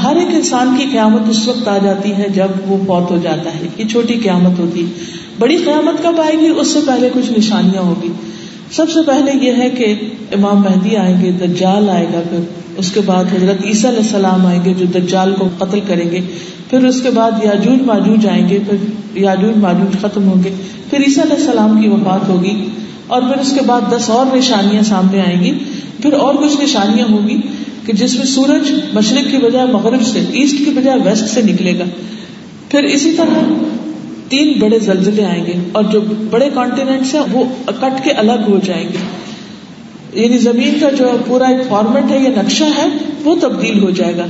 ہر ایک انسان کی قیامت اس وقت آ جاتی ہے جب وہ فوت ہو جاتا ہے. یہ چھوٹی قیامت ہوتی ہے. بڑی قیامت کب آئے گی؟ اس سے پہلے کچھ نشانیاں ہوگی. سب سے پہلے یہ ہے کہ امام مہدی آئیں گے, دجال آئے گا, پھر اس کے بعد حضرت عیسیٰ علیہ السلام آئیں گے جو دجال کو قتل کریں گے, پھر اس کے بعد یاجوج ماجوج آئیں گے, پھر یاجوج ماجوج ختم ہوں گے, پھر عیسیٰ علیہ السلام کی وفات ہوگی, اور پھر اس کے بعد 10 اور نشانیاں سامنے آئیں گی. پھر اور کچھ نشانیاں ہوں گی کہ جس میں سورج مشرق کی بجائے مغرب سے, ایسٹ کی بجائے ویسٹ سے نکلے گا. پھر اسی طرح 3 بڑے زلزلے آئیں گے, اور جو بڑے کانٹیننٹس ہیں وہ کٹ کے الگ ہو جائیں گے, یعنی زمین کا جو پورا ایک فارمیٹ ہے یا نقشہ ہے وہ تبدیل ہو جائے گا.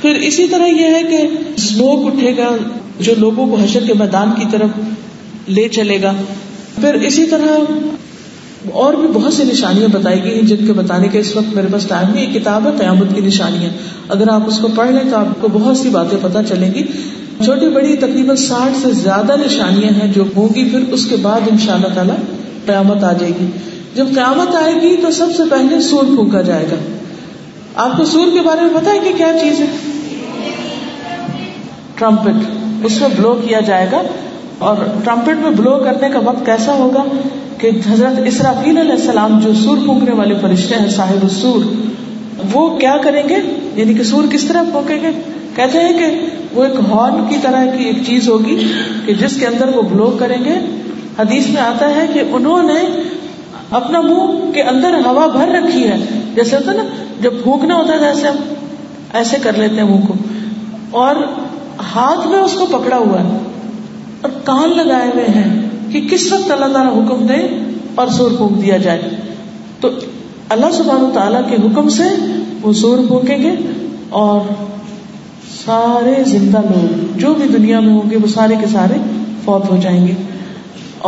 پھر اسی طرح یہ ہے کہ اسموک اٹھے گا جو لوگوں کو حشر کے میدان کی طرف لے چلے گا. پھر اسی طرح اور بھی بہت سی نشانیاں بتائی گئی ہیں جن کے بتانے کے اس وقت میرے پاس ٹائم نہیں. ایک کتاب ہے قیامت کی نشانیاں, اگر آپ اس کو پڑھ لیں تو آپ کو بہت سی باتیں پتہ چلیں گی. چھوٹی بڑی تقریباً 60 سے زیادہ نشانیاں ہیں جو ہوں گی. پھر اس کے بعد انشاءاللہ تعالی قیامت آ جائے گی. جب قیامت آئے گی تو سب سے پہلے سور پھونکا جائے گا. آپ کو سور کے بارے میں پتا ہے کہ کیا چیز ہے؟ ٹرمپٹ. اس میں بلو کیا جائے گا, اور ٹرمپٹ میں بلو کرنے کا وقت کیسا ہوگا کہ حضرت اسرافیل علیہ السلام جو سور پھونکنے والے فرشتے ہیں, صاحب السور, وہ کیا کریں گے؟ یعنی کہ سور کس طرح پھونکیں گے؟ کہتے ہیں کہ وہ ایک ہارن کی طرح کی ایک چیز ہوگی کہ جس کے اندر وہ بلو کریں گے. حدیث میں آتا ہے کہ انہوں نے اپنا منہ کے اندر ہوا بھر رکھی ہے, جیسے ہوتا ہے نا جب پھونکنا ہوتا ہے جیسے ہم ایسے کر لیتے ہیں منہ کو, اور ہاتھ میں اس کو پکڑا ہوا ہے, اور کان لگائے ہوئے ہیں کہ کس وقت اللہ تعالیٰ حکم دے اور سور پھونک دیا جائے. تو اللہ سبحانہ و تعالیٰ کے حکم سے وہ سور پھونکیں گے, اور سارے زندہ لوگ جو بھی دنیا میں ہوں گے وہ سارے کے سارے فوت ہو جائیں گے,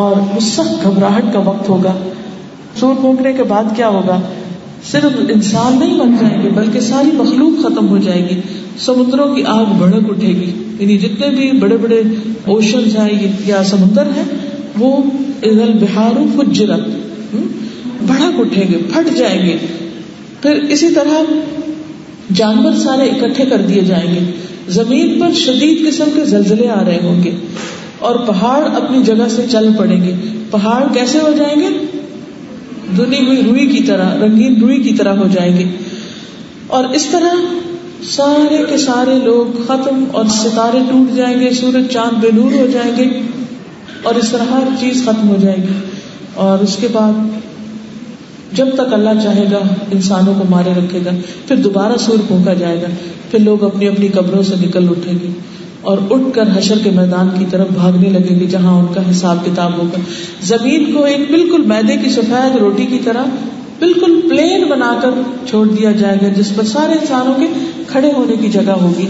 اور وہ سخت گھبراہٹ کا وقت ہوگا. سور پھونکنے کے بعد کیا ہوگا؟ صرف انسان نہیں بن جائیں گے بلکہ ساری مخلوق ختم ہو جائے گی. سمندروں کی آگ بھڑک اٹھے گی, یعنی جتنے بھی بڑے بڑے اوشنز ہیں یا سمندر ہیں وہ اذا البحار فجرت, بھڑک اٹھیں گے, پھٹ جائیں گے. پھر اسی طرح جانور سارے اکٹھے کر دیے جائیں گے. زمین پر شدید قسم کے زلزلے آ رہے ہوں گے, اور پہاڑ اپنی جگہ سے چل پڑیں گے. پہاڑ کیسے ہو جائیں گے؟ دھنی ہوئی روئی کی طرح, رنگین روئی کی طرح ہو جائیں گے. اور اس طرح سارے کے سارے لوگ ختم, اور ستارے ٹوٹ جائیں گے, سورج چاند بے نور ہو جائیں گے, اور اس طرح ہر چیز ختم ہو جائے گی. اور اس کے بعد جب تک اللہ چاہے گا انسانوں کو مارے رکھے گا. پھر دوبارہ سور پھونکا جائے گا, پھر لوگ اپنی اپنی قبروں سے نکل اٹھیں گے اور اٹھ کر حشر کے میدان کی طرف بھاگنے لگیں گے جہاں ان کا حساب کتاب ہوگا. زمین کو ایک بالکل میدے کی سفید روٹی کی طرح بالکل پلین بنا کر چھوڑ دیا جائے گا, جس پر سارے انسانوں کے کھڑے ہونے کی جگہ ہوگی,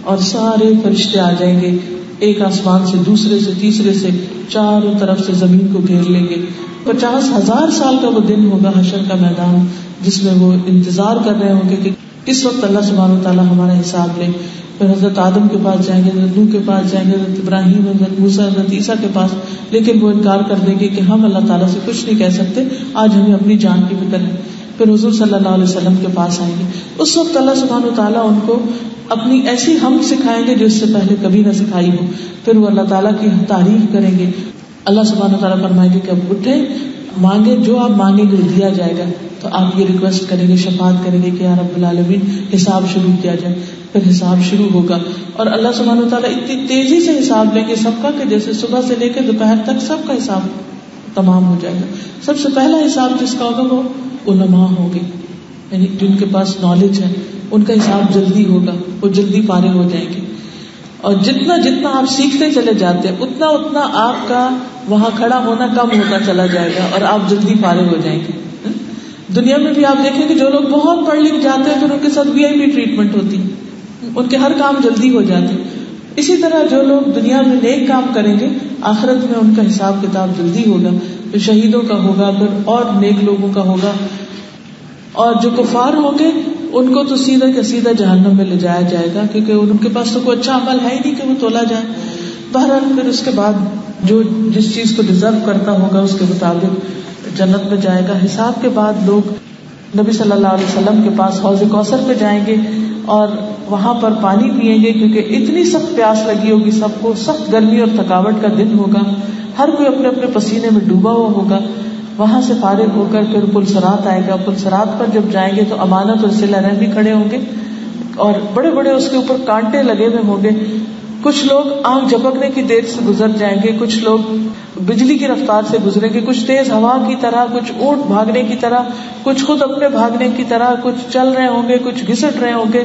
اور سارے فرشتے آ جائیں گے ایک آسمان سے, دوسرے سے, تیسرے سے, چاروں طرف سے زمین کو گھیر لیں گے. 50,000 سال کا وہ دن ہوگا حشر کا میدان, جس میں وہ انتظار کر رہے ہوں گے کہ کس وقت اللہ سبحانہ وتعالیٰ ہمارا حساب لے. پھر حضرت آدم کے پاس جائیں گے, حضرت نوح کے پاس جائیں گے, حضرت ابراہیم, حضرت موسیٰ, حضرت عیسیٰ کے پاس, لیکن وہ انکار کر دیں گے کہ ہم اللہ تعالیٰ سے کچھ نہیں کہہ سکتے, آج ہمیں اپنی جان کی فکر ہے. پھر حضور صلی اللہ علیہ وسلم کے پاس آئیں گے. اس وقت اللہ سبحانہ وتعالیٰ ان کو اپنی ایسی حمد سکھائیں گے جو اس سے پہلے کبھی نہ سکھائی ہو. پھر وہ اللہ تعالیٰ کی تعریف کریں گے. اللہ سبحانہ وتعالیٰ فرمائیں گے کہ اب اٹھے, مانگے, جو آپ مانگیں گے دیا جائے گا. تو آپ یہ ریکویسٹ کریں گے, شفاعت کریں گے کہ یا رب العالمین حساب شروع کیا جائے. پھر حساب شروع ہوگا, اور اللہ سبحانہ وتعالیٰ اتنی تیزی سے حساب لیں گے سب کا کہ جیسے صبح سے لے کے دوپہر تک سب کا حساب تمام ہو جائے گا. سب سے پہلا حساب جس کا ہوگا وہ علماء ہوں گے, یعنی جن کے پاس نالج ہے, ان کا حساب جلدی ہوگا, وہ جلدی فارغ ہو جائیں گے. اور جتنا جتنا آپ سیکھتے چلے جاتے ہیں اتنا اتنا آپ کا وہاں کھڑا ہونا کم ہوتا چلا جائے گا, اور آپ جلدی فارغ ہو جائیں گے. دنیا میں بھی آپ دیکھیں کہ جو لوگ بہت پڑھ لکھ جاتے ہیں پھر ان کے ساتھ VIP ٹریٹمنٹ ہوتی ہے, ان کے ہر کام جلدی ہو جاتے. اسی طرح جو لوگ دنیا میں نیک کام کریں گے آخرت میں ان کا حساب کتاب جلدی ہوگا. پھر شہیدوں کا ہوگا, پھر اور نیک لوگوں کا ہوگا, اور جو کفار ہوں گے ان کو تو سیدھا کے سیدھا جہنم میں لے جایا جائے گا, کیونکہ ان کے پاس تو کوئی اچھا عمل ہے ہی نہیں کہ وہ تولا جائے. بہرحال پھر اس کے بعد جو جس چیز کو ڈیزرو کرتا ہوگا اس کے مطابق جنت میں جائے گا. حساب کے بعد لوگ نبی صلی اللہ علیہ وسلم کے پاس حوض کوثر پہ جائیں گے اور وہاں پر پانی پئیں گے، کیونکہ اتنی سخت پیاس لگی ہوگی سب کو، سخت گرمی اور تھکاوٹ کا دن ہوگا، ہر کوئی اپنے اپنے پسینے میں ڈوبا ہوا ہوگا. وہاں سے فارغ ہو کر پھر پلسرات آئے گا. پلسرات پر جب جائیں گے تو امانت اور صلہ رحم بھی کھڑے ہوں گے اور بڑے بڑے اس کے اوپر کانٹے لگے ہوئے ہوں گے. کچھ لوگ آنکھ جھپکنے کی دیر سے گزر جائیں گے، کچھ لوگ بجلی کی رفتار سے گزریں گے، کچھ تیز ہوا کی طرح، کچھ اونٹ بھاگنے کی طرح، کچھ خود اپنے بھاگنے کی طرح، کچھ چل رہے ہوں گے، کچھ گھسٹ رہے ہوں گے.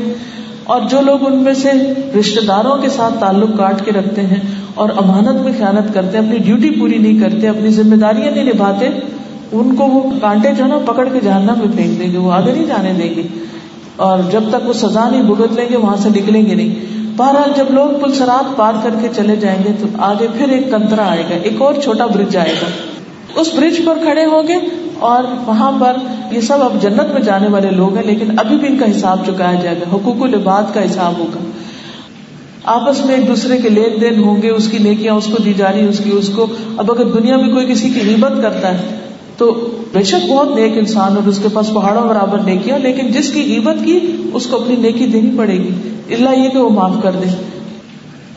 اور جو لوگ ان میں سے رشتہ داروں کے ساتھ تعلق کاٹ کے رکھتے ہیں اور امانت میں خیانت کرتے ہیں، اپنی ڈیوٹی پوری نہیں کرتے، اپنی ذمہ داریاں نہیں نبھاتے، ان کو وہ کانٹے جو ہے نا پکڑ کے جہنم میں پھینک دیں گے، وہ آگے نہیں جانے دیں گے اور جب تک وہ سزا نہیں بھگت لیں گے وہاں سے نکلیں گے نہیں. بہرحال جب لوگ پلسرات پار کر کے چلے جائیں گے تو آگے پھر ایک کنترا آئے گا، ایک اور چھوٹا برج آئے گا. اس برج پر کھڑے ہوں گے اور وہاں پر یہ سب اب جنت میں جانے والے لوگ ہیں، لیکن ابھی بھی ان کا حساب چکایا جائے گا، حقوق العباد کا حساب ہوگا. آپس میں ایک دوسرے کے لین دین ہوں گے، اس کی نیکیاں اس کو دی جا رہی، اس کی اس کو. اب اگر دنیا میں کوئی کسی کی غیبت کرتا ہے تو بے شک بہت نیک انسان اور اس کے پاس پہاڑوں برابر نیکیاں، لیکن جس کی غیبت کی اس کو اپنی نیکی دینی پڑے گی، اللہ یہ کہ وہ معاف کر دے.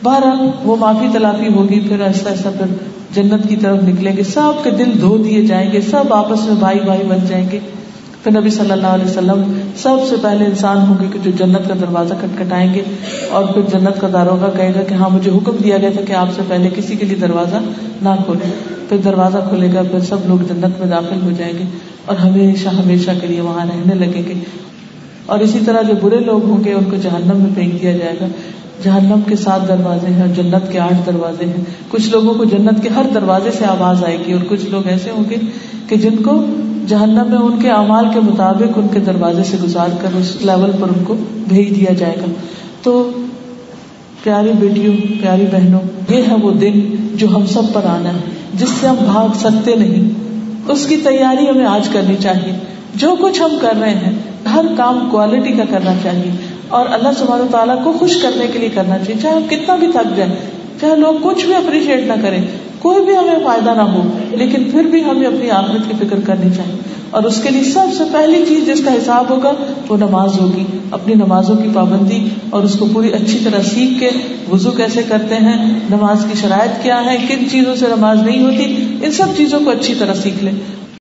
بہرحال وہ معافی تلافی ہوگی، پھر ایسا ایسا پھر جنت کی طرف نکلیں گے، سب کے دل دھو دیے جائیں گے، سب آپس میں بھائی بھائی بن جائیں گے. پھر نبی صلی اللہ علیہ وسلم سب سے پہلے انسان ہوں گے کہ جو جنت کا دروازہ کھٹکھٹائیں گے اور پھر جنت کا داروغہ کہے گا کہ ہاں مجھے حکم دیا گیا تھا کہ آپ سے پہلے کسی کے لیے دروازہ نہ کھولے. پھر دروازہ کھلے گا، پھر سب لوگ جنت میں داخل ہو جائیں گے اور ہمیشہ ہمیشہ کے لیے وہاں رہنے لگیں گے. اور اسی طرح جو برے لوگ ہوں گے ان کو جہنم میں پھینک دیا جائے گا. جہنم کے 7 دروازے ہیں اور جنت کے 8 دروازے ہیں. کچھ لوگوں کو جنت کے ہر دروازے سے آواز آئے گی اور کچھ لوگ ایسے ہوں گے کہ جن کو جہنم میں ان کے اعمال کے مطابق ان کے دروازے سے گزار کر اس لیول پر ان کو بھیج دیا جائے گا. تو پیاری بیٹیوں، پیاری بہنوں، یہ ہے وہ دن جو ہم سب پر آنا ہے، جس سے ہم بھاگ سکتے نہیں. اس کی تیاری ہمیں آج کرنی چاہیے. جو کچھ ہم کر رہے ہیں ہر کام کوالٹی کا کرنا چاہیے اور اللہ سبحانہ تعالیٰ کو خوش کرنے کے لیے کرنا چاہیے. چاہے ہم کتنا بھی تھک جائیں، چاہے لوگ کچھ بھی اپریشیٹ نہ کریں، کوئی بھی ہمیں فائدہ نہ ہو، لیکن پھر بھی ہمیں اپنی آخرت کی فکر کرنی چاہیے. اور اس کے لیے سب سے پہلی چیز جس کا حساب ہوگا وہ نماز ہوگی. اپنی نمازوں کی پابندی اور اس کو پوری اچھی طرح سیکھ کے وضو کیسے کرتے ہیں، نماز کی شرائط کیا ہے، کن چیزوں سے نماز نہیں ہوتی، ان سب چیزوں کو اچھی طرح سیکھ لیں